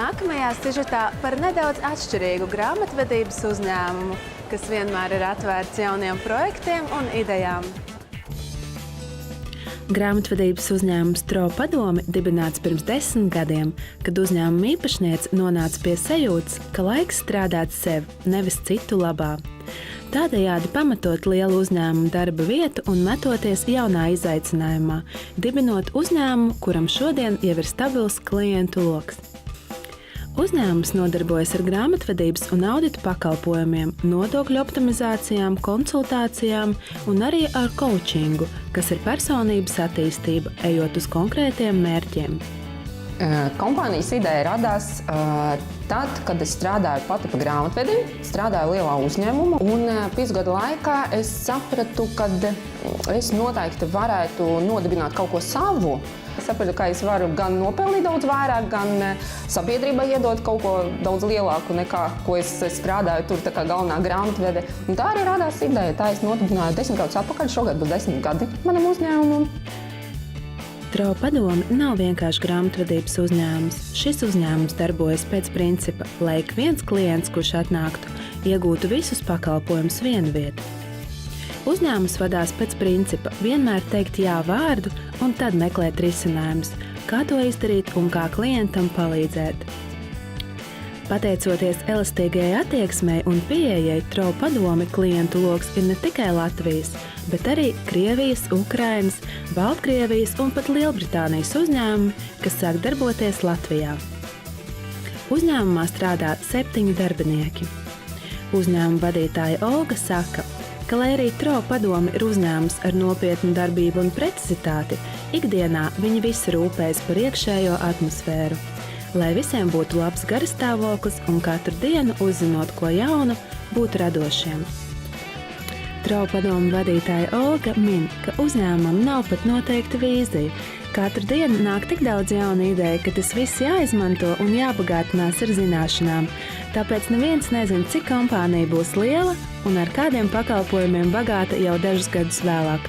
Nākamajā sižetā par nedaudz atšķirīgu grāmatvedības uzņēmumu, kas vienmēr ir atvērts jauniem projektiem un idejām. Grāmatvedības uzņēmums Tro Padome dibināts pirms 10 gadiem, kad uzņēmuma īpašniece nonāca pie sajūtas, ka laiks strādāt sev, nevis citu labā. Tādējādi pamatot lielu uzņēmumu darba vietu un metoties jaunā izaicinājumā, dibinot uzņēmumu, kuram šodien jau ir stabils klientu loks. Uzņēmums nodarbojas ar grāmatvedības un audita pakalpojumiem, nodokļu optimizācijām, konsultācijām un arī ar coachingu, kas ir personības attīstība, ejot uz konkrētiem mērķiem. Kompānijas ideja radās tad, kad es strādāju pati pa grāmatvedību, strādāju lielā uzņēmumā, un 5 gadu laikā es sapratu, ka es noteikti varētu nodibināt kaut ko savu. Es sapratu, ka es varu gan nopelnīt daudz vairāk, gan sabiedrībai iedot kaut ko daudz lielāku nekā, ko es strādāju tur tā kā galvenā grāmatvede. Un tā arī radās ideja. Tā es nodibināju 10 gadus atpakaļ, šogad būs 10 gadi manam uzņēmumam. Tro Padome nav vienkārši grāmatvedības uzņēmums. Šis uzņēmums darbojas pēc principa, lai ik viens klients, kurš atnāktu, iegūtu visus pakalpojumus vienu vietu. Uzņēmums vadās pēc principa vienmēr teikt jā vārdu un tad meklēt risinājumus, kā to izdarīt un kā klientam palīdzēt. Pateicoties elastīgajai attieksmei un pieejai, Tro Padome klientu loks ir ne tikai Latvijas, bet arī Krievijas, Ukrainas, Baltkrievijas un pat Lielbritānijas uzņēmumi, kas sāk darboties Latvijā. Uzņēmumā strādā 7 darbinieki. Uzņēmuma vadītāja Olga saka, ka, lai arī Tro Padome ir uzņēmums ar nopietnu darbību un precizitāti, ikdienā viņi visi rūpējas par iekšējo atmosfēru, lai visiem būtu labs garastāvoklis un katru dienu, uzzinot ko jaunu, būtu radošiem. Tro Padome vadītāja Olga min, ka uzņēmumam nav pat noteikta vīzija. Katru dienu nāk tik daudz jaunu ideju, ka tas viss jāizmanto un jābagātinās ar zināšanām. Tāpēc neviens nezina, cik kompānija būs liela un ar kādiem pakalpojumiem bagāta jau dažus gadus vēlāk.